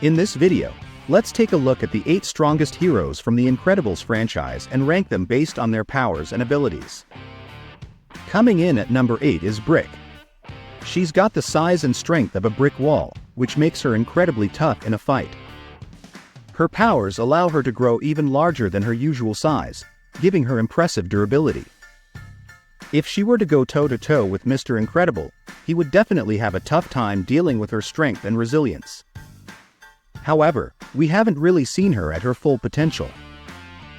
In this video, let's take a look at the 8 strongest heroes from the Incredibles franchise and rank them based on their powers and abilities. Coming in at number 8 is Brick. She's got the size and strength of a brick wall, which makes her incredibly tough in a fight. Her powers allow her to grow even larger than her usual size, giving her impressive durability. If she were to go toe-to-toe with Mr. Incredible, he would definitely have a tough time dealing with her strength and resilience. However, we haven't really seen her at her full potential.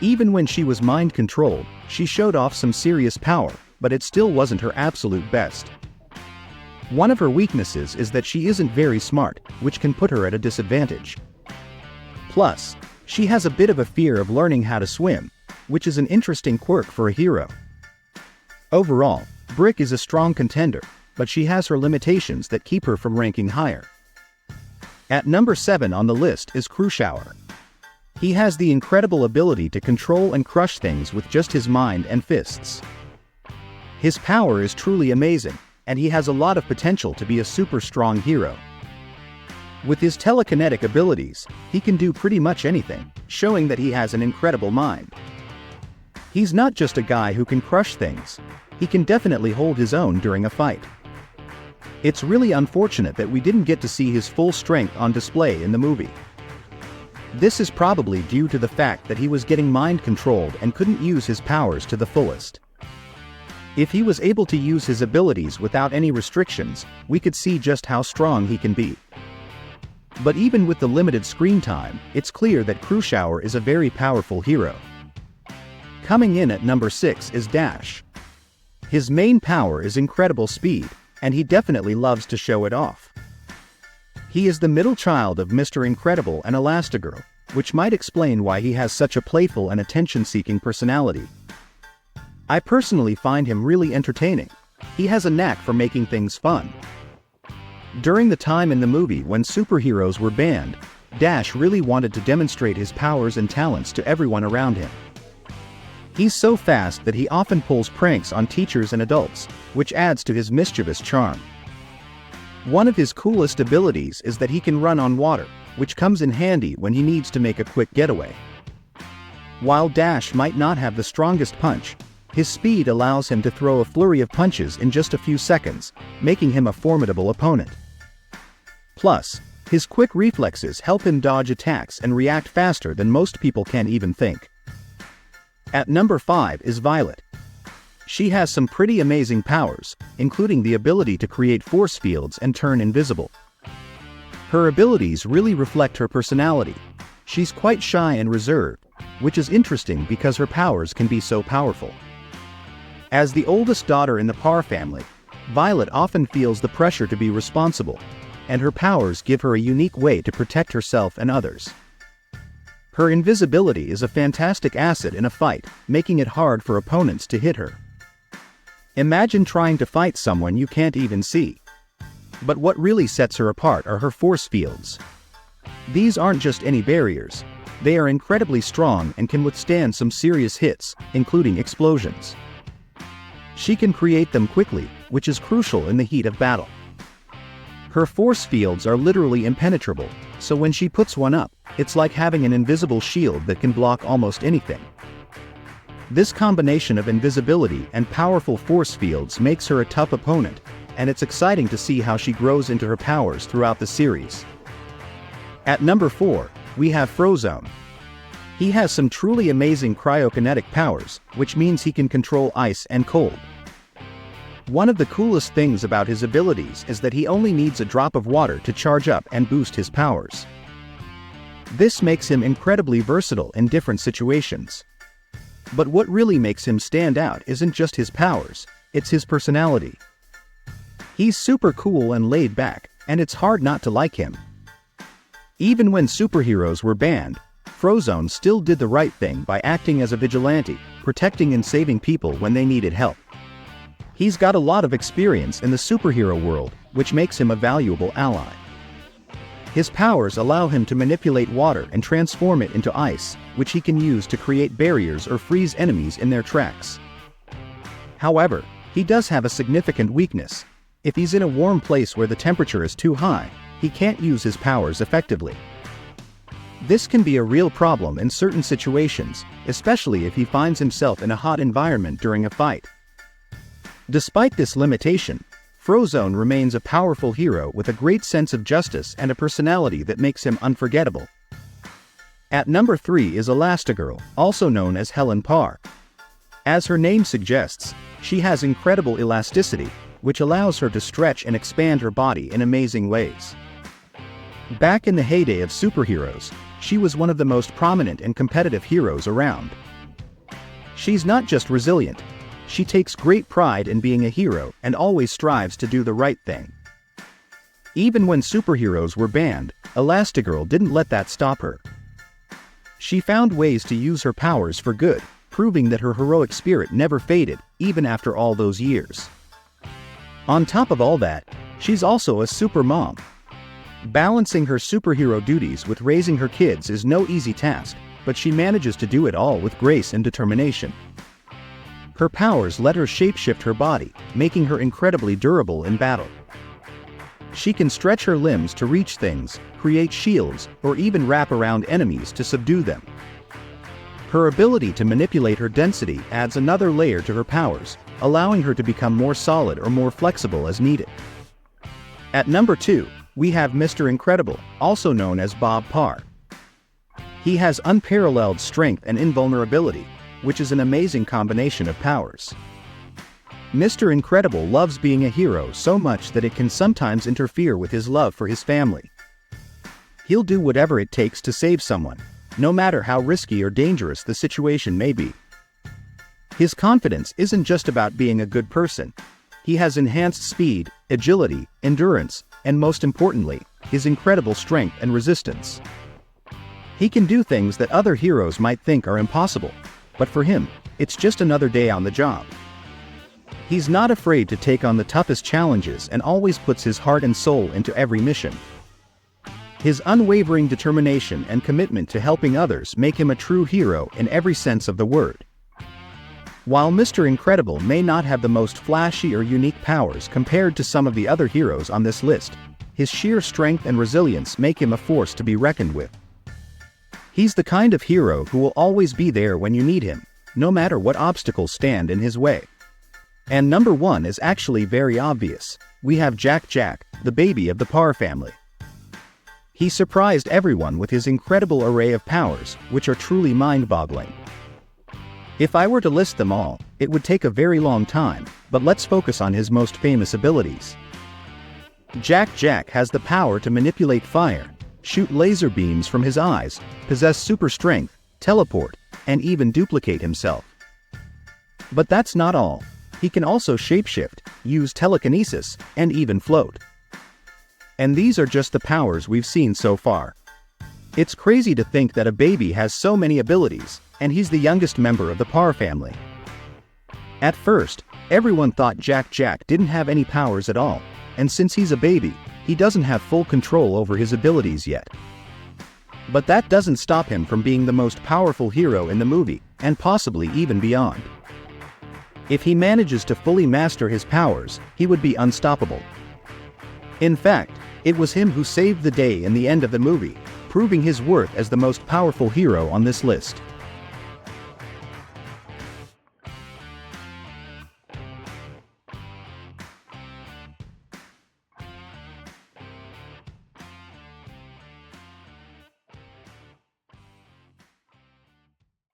Even when she was mind-controlled, she showed off some serious power, but it still wasn't her absolute best. One of her weaknesses is that she isn't very smart, which can put her at a disadvantage. Plus, she has a bit of a fear of learning how to swim, which is an interesting quirk for a hero. Overall, Brick is a strong contender, but she has her limitations that keep her from ranking higher. At number 7 on the list is Cruser. He has the incredible ability to control and crush things with just his mind and fists. His power is truly amazing, and he has a lot of potential to be a super strong hero. With his telekinetic abilities, he can do pretty much anything, showing that he has an incredible mind. He's not just a guy who can crush things, he can definitely hold his own during a fight. It's really unfortunate that we didn't get to see his full strength on display in the movie. This is probably due to the fact that he was getting mind-controlled and couldn't use his powers to the fullest. If he was able to use his abilities without any restrictions, we could see just how strong he can be. But even with the limited screen time, it's clear that Cruser is a very powerful hero. Coming in at number 6 is Dash. His main power is incredible speed, and he definitely loves to show it off. He is the middle child of Mr. Incredible and Elastigirl, which might explain why he has such a playful and attention-seeking personality. I personally find him really entertaining. He has a knack for making things fun. During the time in the movie when superheroes were banned, Dash really wanted to demonstrate his powers and talents to everyone around him. He's so fast that he often pulls pranks on teachers and adults, which adds to his mischievous charm. One of his coolest abilities is that he can run on water, which comes in handy when he needs to make a quick getaway. While Dash might not have the strongest punch, his speed allows him to throw a flurry of punches in just a few seconds, making him a formidable opponent. Plus, his quick reflexes help him dodge attacks and react faster than most people can even think. At number 5 is Violet. She has some pretty amazing powers, including the ability to create force fields and turn invisible. Her abilities really reflect her personality. She's quite shy and reserved, which is interesting because her powers can be so powerful. As the oldest daughter in the Parr family, Violet often feels the pressure to be responsible, and her powers give her a unique way to protect herself and others. Her invisibility is a fantastic asset in a fight, making it hard for opponents to hit her. Imagine trying to fight someone you can't even see. But what really sets her apart are her force fields. These aren't just any barriers. They are incredibly strong and can withstand some serious hits, including explosions. She can create them quickly, which is crucial in the heat of battle. Her force fields are literally impenetrable, so when she puts one up, it's like having an invisible shield that can block almost anything. This combination of invisibility and powerful force fields makes her a tough opponent, and it's exciting to see how she grows into her powers throughout the series. At number 4, we have Frozone. He has some truly amazing cryokinetic powers, which means he can control ice and cold. One of the coolest things about his abilities is that he only needs a drop of water to charge up and boost his powers. This makes him incredibly versatile in different situations. But what really makes him stand out isn't just his powers, it's his personality. He's super cool and laid back, and it's hard not to like him. Even when superheroes were banned, Frozone still did the right thing by acting as a vigilante, protecting and saving people when they needed help. He's got a lot of experience in the superhero world, which makes him a valuable ally. His powers allow him to manipulate water and transform it into ice, which he can use to create barriers or freeze enemies in their tracks. However, he does have a significant weakness. If he's in a warm place where the temperature is too high, he can't use his powers effectively. This can be a real problem in certain situations, especially if he finds himself in a hot environment during a fight. Despite this limitation, Frozone remains a powerful hero with a great sense of justice and a personality that makes him unforgettable. At number 3 is Elastigirl, also known as Helen Parr. As her name suggests, she has incredible elasticity, which allows her to stretch and expand her body in amazing ways. Back in the heyday of superheroes, she was one of the most prominent and competitive heroes around. She's not just resilient, she takes great pride in being a hero and always strives to do the right thing. Even when superheroes were banned, Elastigirl didn't let that stop her. She found ways to use her powers for good, proving that her heroic spirit never faded, even after all those years. On top of all that, she's also a super mom. Balancing her superhero duties with raising her kids is no easy task, but she manages to do it all with grace and determination. Her powers let her shapeshift her body, making her incredibly durable in battle. She can stretch her limbs to reach things, create shields, or even wrap around enemies to subdue them. Her ability to manipulate her density adds another layer to her powers, allowing her to become more solid or more flexible as needed. At number 2, we have Mr. Incredible, also known as Bob Parr. He has unparalleled strength and invulnerability, which is an amazing combination of powers. Mr. Incredible loves being a hero so much that it can sometimes interfere with his love for his family. He'll do whatever it takes to save someone, no matter how risky or dangerous the situation may be. His confidence isn't just about being a good person. He has enhanced speed, agility, endurance, and most importantly, his incredible strength and resistance. He can do things that other heroes might think are impossible, but for him, it's just another day on the job. He's not afraid to take on the toughest challenges and always puts his heart and soul into every mission. His unwavering determination and commitment to helping others make him a true hero in every sense of the word. While Mr. Incredible may not have the most flashy or unique powers compared to some of the other heroes on this list, his sheer strength and resilience make him a force to be reckoned with. He's the kind of hero who will always be there when you need him, no matter what obstacles stand in his way. And number 1 is actually very obvious. We have Jack, the baby of the Parr family. He surprised everyone with his incredible array of powers, which are truly mind-boggling. If I were to list them all, it would take a very long time, but let's focus on his most famous abilities. Jack has the power to manipulate fire, shoot laser beams from his eyes, possess super strength, teleport, and even duplicate himself. But that's not all. He can also shapeshift, use telekinesis, and even float. And these are just the powers we've seen so far. It's crazy to think that a baby has so many abilities, and he's the youngest member of the Parr family. At first, everyone thought Jack didn't have any powers at all, and since he's a baby, he doesn't have full control over his abilities yet. But that doesn't stop him from being the most powerful hero in the movie, and possibly even beyond. If he manages to fully master his powers, he would be unstoppable. In fact, it was him who saved the day in the end of the movie, proving his worth as the most powerful hero on this list.